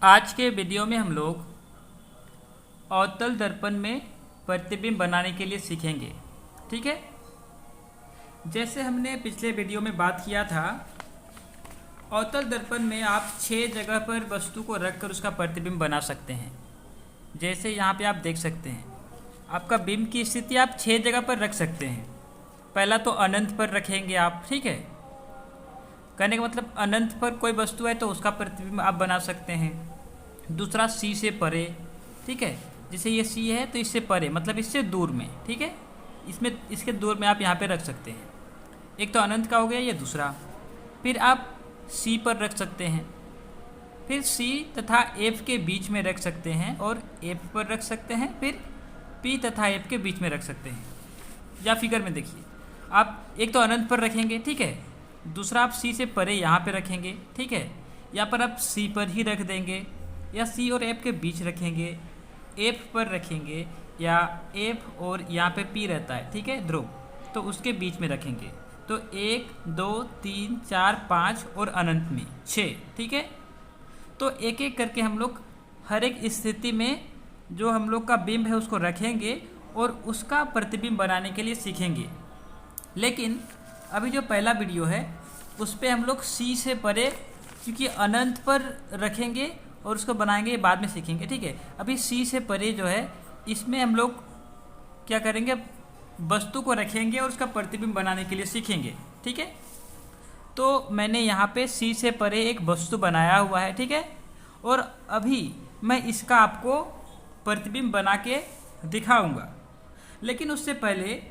आज के वीडियो में हम लोग अवतल दर्पण में प्रतिबिंब बनाने के लिए सीखेंगे। ठीक है, जैसे हमने पिछले वीडियो में बात किया था, अवतल दर्पण में आप 6 जगह पर वस्तु को रखकर उसका प्रतिबिंब बना सकते हैं। जैसे यहाँ पे आप देख सकते हैं, आपका बिंब की स्थिति आप 6 जगह पर रख सकते हैं। पहला तो अनंत पर रखेंगे आप, ठीक है। कहने का मतलब अनंत पर कोई वस्तु है तो उसका प्रतिबिंब आप बना सकते हैं। दूसरा सी से परे, ठीक है, जैसे ये सी है तो इससे परे मतलब इससे दूर में, ठीक है, इसमें इसके दूर में आप यहाँ पे रख सकते हैं। एक तो अनंत का हो गया ये दूसरा। फिर आप सी पर रख सकते हैं, फिर सी तथा एफ के बीच में रख सकते हैं और एफ पर रख सकते हैं, फिर पी तथा एफ के बीच में रख सकते हैं। या फिगर में देखिए, आप एक तो अनंत पर रखेंगे, ठीक है, दूसरा आप सी से परे यहाँ पे रखेंगे, ठीक है, यहाँ पर आप सी पर ही रख देंगे या सी और एफ के बीच रखेंगे, एफ पर रखेंगे या एफ और यहाँ पे पी रहता है, ठीक है, ध्रुव, तो उसके बीच में रखेंगे। तो 1 2 3 4 5 और अनंत में 6, ठीक है। तो एक एक करके हम लोग हर एक स्थिति में जो हम लोग का बिंब है उसको रखेंगे और उसका प्रतिबिंब बनाने के लिए सीखेंगे। लेकिन अभी जो पहला वीडियो है उस पर हम लोग सी से परे, क्योंकि अनंत पर रखेंगे और उसको बनाएंगे, बाद में सीखेंगे, ठीक है। अभी सी से परे जो है इसमें हम लोग क्या करेंगे, वस्तु को रखेंगे और उसका प्रतिबिंब बनाने के लिए सीखेंगे, ठीक है। तो मैंने यहाँ पे सी से परे एक वस्तु बनाया हुआ है, ठीक है, और अभी मैं इसका आपको प्रतिबिंब बना के दिखाऊंगा। लेकिन उससे पहले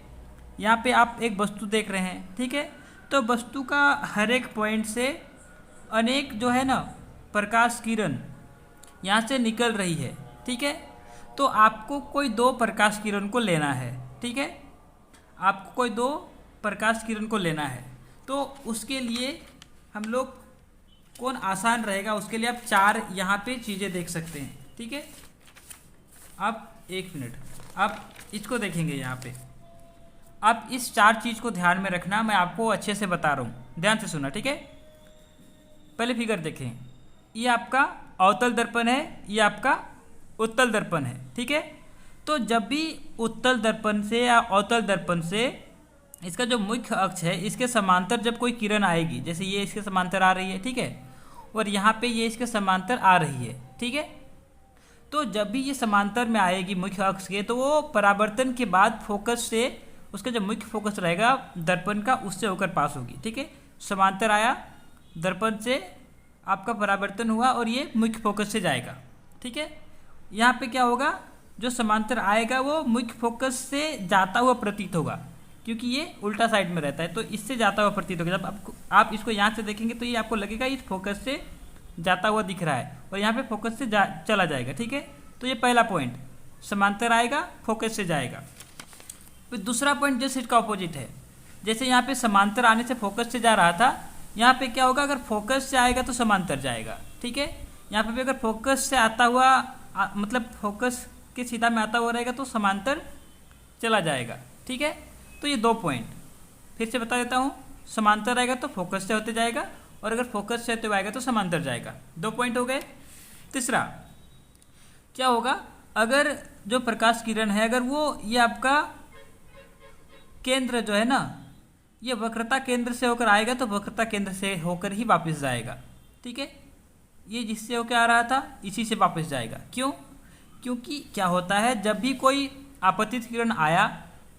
यहाँ पे आप एक वस्तु देख रहे हैं, ठीक है, तो वस्तु का हर एक पॉइंट से अनेक जो है ना प्रकाश किरण यहाँ से निकल रही है, ठीक है। तो आपको कोई 2 प्रकाश किरण को लेना है, ठीक है, आपको कोई 2 प्रकाश किरण को लेना है। तो उसके लिए हम लोग कौन आसान रहेगा, उसके लिए आप 4 यहाँ पे चीज़ें देख सकते हैं, ठीक है। आप 1 मिनट, आप इसको देखेंगे, यहाँ पे आप इस 4 चीज़ को ध्यान में रखना, मैं आपको अच्छे से बता रहा हूँ, ध्यान से सुना, ठीक है। पहले फिगर देखें, ये आपका अवतल दर्पण है, ये आपका उत्तल दर्पण है, ठीक है। तो जब भी उत्तल दर्पण से या अवतल दर्पण से इसका जो मुख्य अक्ष है इसके समांतर जब कोई किरण आएगी, जैसे ये इसके समांतर आ रही है, ठीक है, और यहाँ पे ये इसके समांतर आ रही है, ठीक है। तो जब भी ये समांतर में आएगी मुख्य अक्ष के, तो वो परावर्तन के बाद फोकस से, उसका जो मुख्य फोकस रहेगा दर्पण का, उससे होकर पास होगी, ठीक है। समांतर आया, दर्पण से आपका परावर्तन हुआ और ये मुख्य फोकस से जाएगा, ठीक है। यहाँ पे क्या होगा, जो समांतर आएगा वो मुख्य फोकस से जाता हुआ प्रतीत होगा, क्योंकि ये उल्टा साइड में रहता है, तो इससे जाता हुआ प्रतीत होगा। जब आप इसको यहाँ से देखेंगे तो ये आपको लगेगा इस फोकस से जाता हुआ दिख रहा है, और यहाँ पे फोकस से चला जाएगा, ठीक है। तो ये पहला पॉइंट, समांतर आएगा, फोकस से जाएगा। फिर दूसरा पॉइंट जैसे इसका ऑपोजिट है, जैसे यहाँ पे समांतर आने से फोकस से जा रहा था, यहाँ पे क्या होगा, अगर फोकस से आएगा तो समांतर जाएगा, ठीक है। यहाँ पे भी अगर फोकस से आता हुआ मतलब फोकस के सीधा में आता हुआ रहेगा तो समांतर चला जाएगा, ठीक है। तो ये 2 पॉइंट फिर से बता देता हूँ, समांतर आएगा तो फोकस से होते जाएगा, और अगर फोकस से होते आएगा तो समांतर जाएगा। 2 पॉइंट हो गए। तीसरा क्या होगा, अगर जो प्रकाश किरण है, अगर वो ये आपका केंद्र जो है ना, ये वक्रता केंद्र से होकर आएगा तो वक्रता केंद्र से होकर ही वापस जाएगा, ठीक है। ये जिससे होकर आ रहा था इसी से वापस जाएगा। क्यों? क्योंकि क्या होता है, जब भी कोई आपतित किरण आया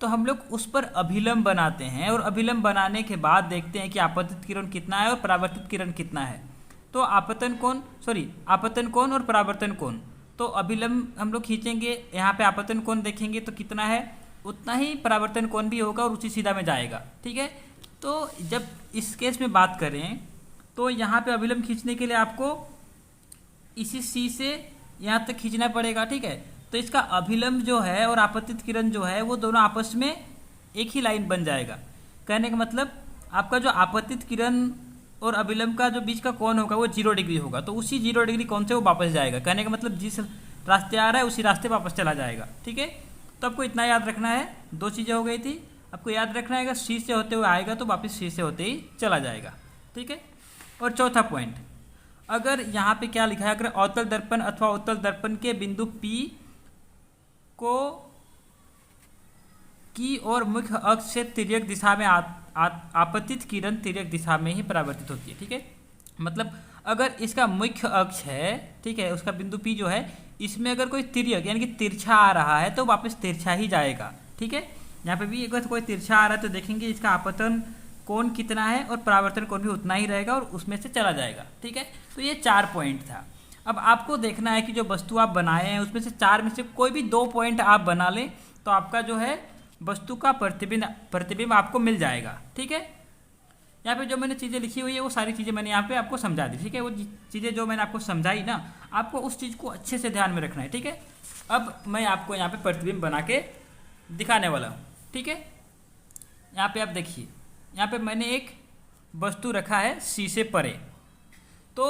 तो हम लोग उस पर अभिलंब बनाते हैं, और अभिलंब बनाने के बाद देखते हैं कि आपतित किरण कितना है और परावर्तित किरण कितना है। तो आपतन कोण और परावर्तन कोण, तो अभिलंब हम लोग खींचेंगे, यहाँ पे आपतन कोण देखेंगे तो कितना है, उतना ही परावर्तन कोण भी होगा और उसी सीधा में जाएगा, ठीक है। तो जब इस केस में बात करें तो यहाँ पे अभिलंब खींचने के लिए आपको इसी सी से यहाँ तक खींचना पड़ेगा, ठीक है। तो इसका अभिलंब जो है और आपतित किरण जो है वो दोनों आपस में एक ही लाइन बन जाएगा। कहने का मतलब आपका जो आपतित किरण और अभिलंब का जो बीच का कोण होगा वो 0 डिग्री होगा, तो उसी 0 डिग्री कोण से वो वापस जाएगा। कहने का मतलब जिस रास्ते आ रहा है उसी रास्ते वापस चला जाएगा, ठीक है। तो आपको इतना याद रखना है, 2 चीज़ें हो गई थी, आपको याद रखना है अगर सी से होते हुए आएगा तो वापस सी से होते ही चला जाएगा, ठीक है। और चौथा पॉइंट, अगर यहाँ पे क्या लिखा है, अगर अवतल दर्पण अथवा उत्तल दर्पण के बिंदु P को की और मुख्य अक्ष से तिर्यक दिशा में आपतित किरण तिर्यक दिशा में ही परावर्तित होती है। ठीक है, मतलब अगर इसका मुख्य अक्ष है, ठीक है, उसका बिंदु P जो है, इसमें अगर कोई तिर्यक यानी कि तिरछा आ रहा है तो वापस तिरछा ही जाएगा। ठीक है, यहाँ पे भी अगर कोई तिरछा आ रहा है तो देखेंगे इसका आपतन कोण कितना है और परावर्तन कोण भी उतना ही रहेगा और उसमें से चला जाएगा। ठीक है, तो ये 4 पॉइंट था। अब आपको देखना है कि जो वस्तु आप बनाए हैं उसमें से 4 में से कोई भी 2 पॉइंट आप बना लें तो आपका जो है वस्तु का प्रतिबिंब आपको मिल जाएगा। ठीक है, यहाँ पे जो मैंने चीज़ें लिखी हुई है वो सारी चीज़ें मैंने यहाँ पे आपको समझा दी। ठीक है, वो चीज़ें जो मैंने आपको समझाई ना, आपको उस चीज़ को अच्छे से ध्यान में रखना है। ठीक है, अब मैं आपको यहाँ पे प्रतिबिंब बना के दिखाने वाला हूँ। ठीक है, यहाँ पे आप देखिए, यहाँ पे मैंने एक वस्तु रखा है C से परे, तो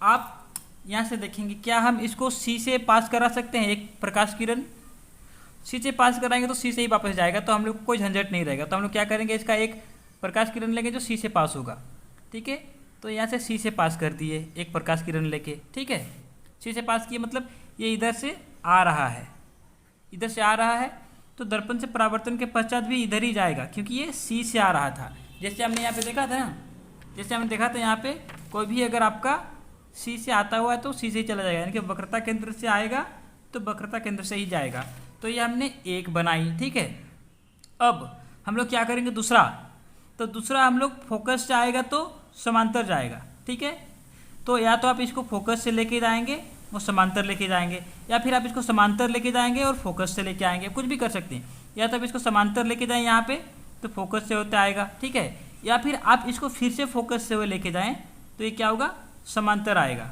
आप यहाँ से देखेंगे क्या हम इसको C से पास करा सकते हैं। एक प्रकाश किरण C से पास कराएंगे तो C से ही वापस जाएगा, तो हम लोग को कोई झंझट नहीं रहेगा। तो हम लोग क्या करेंगे, इसका एक प्रकाश किरण लेंगे जो C से पास होगा। ठीक है, तो यहाँ से C से पास कर दिए एक प्रकाश किरण लेके। ठीक है, C से पास किए मतलब ये इधर से आ रहा है, इधर से आ रहा है, तो दर्पण से परावर्तन के पश्चात भी इधर ही जाएगा क्योंकि ये C से आ रहा था। जैसे हमने यहाँ पे देखा था ना, जैसे हमने देखा था यहाँ पे कोई भी अगर आपका C से आता हुआ है तो C से ही चला जाएगा, यानी कि वक्रता केंद्र से आएगा तो वक्रता केंद्र से ही जाएगा। तो ये हमने एक बनाई। ठीक है, अब हम लोग क्या करेंगे दूसरा, तो दूसरा हम लोग फोकस से आएगा तो समांतर जाएगा। ठीक है, तो या तो आप इसको फोकस से लेके जाएंगे वो समांतर लेके जाएंगे, या फिर आप इसको समांतर लेके जाएंगे और फोकस से लेके आएंगे, कुछ भी कर सकते हैं। या तो आप इसको समांतर लेके जाएं यहाँ पे तो फोकस से होते आएगा। ठीक है, या फिर आप इसको फिर से फोकस से हुए लेके जाएं तो ये क्या होगा, समांतर आएगा।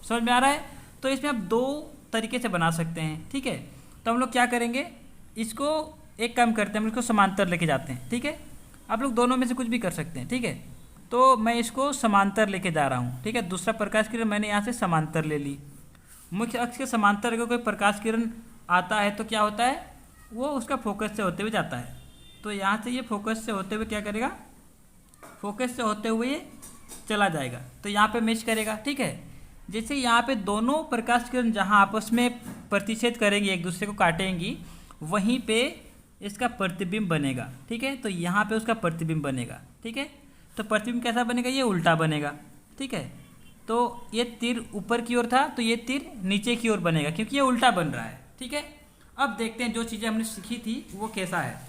समझ में आ रहा है? तो इसमें आप 2 तरीके से बना सकते हैं। ठीक है, तो हम लोग क्या करेंगे, इसको एक काम करते हैं, हम इसको समांतर लेके जाते हैं। ठीक है, आप लोग दोनों में से कुछ भी कर सकते हैं। ठीक है, तो मैं इसको समांतर लेके जा रहा हूँ। ठीक है, दूसरा प्रकाश किरण मैंने यहाँ से समांतर ले ली। मुख्य अक्ष के समांतर अगर कोई प्रकाश किरण आता है तो क्या होता है, वो उसका फोकस से होते हुए जाता है। तो यहाँ से ये फोकस से होते हुए क्या करेगा, फोकस से होते हुए चला जाएगा, तो यहाँ पे मैच करेगा। ठीक है, जैसे यहाँ पे दोनों प्रकाश किरण जहाँ आपस में प्रतिच्छेद करेंगी, एक दूसरे को काटेंगी, वहीं पे इसका प्रतिबिंब बनेगा। ठीक है, तो यहाँ पे उसका प्रतिबिंब बनेगा। ठीक है, तो प्रतिबिंब कैसा बनेगा, ये उल्टा बनेगा। ठीक है, तो ये तीर ऊपर की ओर था तो ये तीर नीचे की ओर बनेगा क्योंकि ये उल्टा बन रहा है। ठीक है, अब देखते हैं जो चीज़ें हमने सीखी थी वो कैसा है।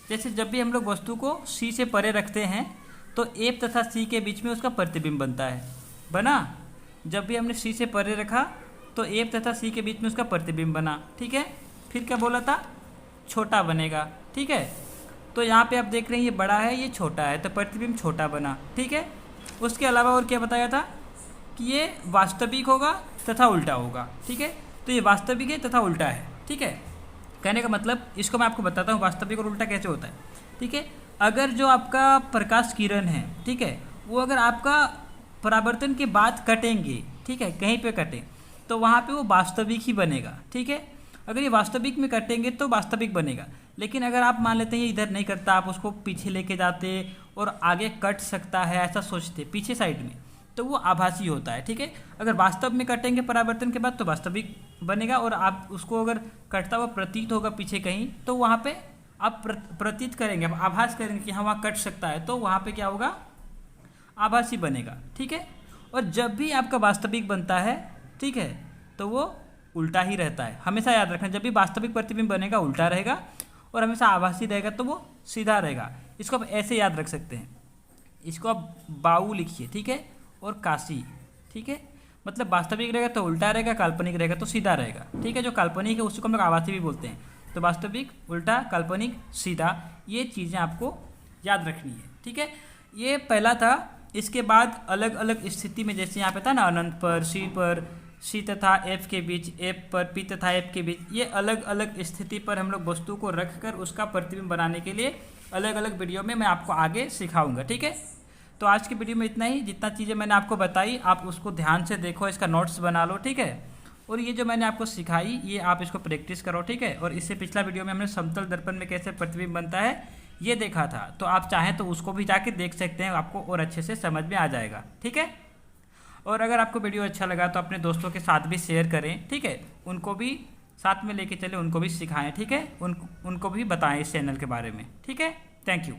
जैसे जब भी हम लोग वस्तु को C से परे रखते हैं तो A तथा C के बीच में उसका प्रतिबिंब बनता है, बना। जब भी हमने C से परे रखा तो A तथा C के बीच में उसका प्रतिबिंब बना। ठीक है, फिर क्या बोला था, छोटा बनेगा। ठीक है, तो यहाँ पे आप देख रहे हैं ये बड़ा है ये छोटा है, तो प्रतिबिंब छोटा बना। ठीक है, उसके अलावा और क्या बताया था कि ये वास्तविक होगा तथा उल्टा होगा। ठीक है, तो ये वास्तविक है तथा उल्टा है। ठीक है, कहने का मतलब इसको मैं आपको बताता हूँ वास्तविक और उल्टा कैसे होता है। ठीक है, अगर जो आपका प्रकाश किरण है, ठीक है, वो अगर आपका परावर्तन के बाद कटेंगे, ठीक है, कहीं पे कटे तो वहाँ पे वो वास्तविक ही बनेगा। ठीक है, अगर ये वास्तविक में कटेंगे तो वास्तविक बनेगा। लेकिन अगर आप मान लेते हैं ये इधर नहीं कटता, आप उसको पीछे लेके जाते और आगे कट सकता है ऐसा सोचते पीछे साइड में, तो वो आभासी होता है। ठीक है, अगर वास्तव में कटेंगे परावर्तन के बाद तो वास्तविक बनेगा, और आप उसको अगर कटता हुआ प्रतीत होगा पीछे कहीं तो वहाँ पे आप प्रतीत करेंगे, आप आभास करेंगे कि हाँ वहाँ कट सकता है, तो वहाँ पे क्या होगा, आभासी बनेगा। ठीक है, और जब भी आपका वास्तविक बनता है, ठीक है, तो वो उल्टा ही रहता है। हमेशा याद रखना, जब भी वास्तविक प्रतिबिंब बनेगा उल्टा रहेगा, और हमेशा आभासी रहेगा तो वो सीधा रहेगा। इसको आप ऐसे याद रख सकते हैं, इसको आप बाऊ लिखिए। ठीक है, और काशी। ठीक है, मतलब वास्तविक रहेगा तो उल्टा रहेगा, काल्पनिक रहेगा तो सीधा रहेगा। ठीक है, जो काल्पनिक है उसको हम लोग आभासी भी बोलते हैं। तो वास्तविक, उल्टा, काल्पनिक, सीधा, ये चीज़ें आपको याद रखनी है। ठीक है, ये पहला था। इसके बाद अलग अलग स्थिति में, जैसे यहाँ पे था ना अनंत पर, C तथा F के बीच, F पर P तथा F के बीच, ये अलग अलग स्थिति पर हम लोग वस्तु को रखकर उसका प्रतिबिंब बनाने के लिए अलग अलग वीडियो में मैं आपको आगे सिखाऊंगा। ठीक है, तो आज की वीडियो में इतना ही। जितना चीज़ें मैंने आपको बताई आप उसको ध्यान से देखो, इसका नोट्स बना लो। ठीक है, और ये जो मैंने आपको सिखाई ये आप इसको प्रैक्टिस करो। ठीक है, और इससे पिछला वीडियो में हमने समतल दर्पण में कैसे प्रतिबिंब बनता है ये देखा था, तो आप चाहें तो उसको भी जाके देख सकते हैं, आपको और अच्छे से समझ में आ जाएगा। ठीक है, और अगर आपको वीडियो अच्छा लगा तो अपने दोस्तों के साथ भी शेयर करें, ठीक है, उनको भी साथ में लेके चले, उनको भी सिखाएं, ठीक है, उनको भी बताएं इस चैनल के बारे में, ठीक है। Thank you.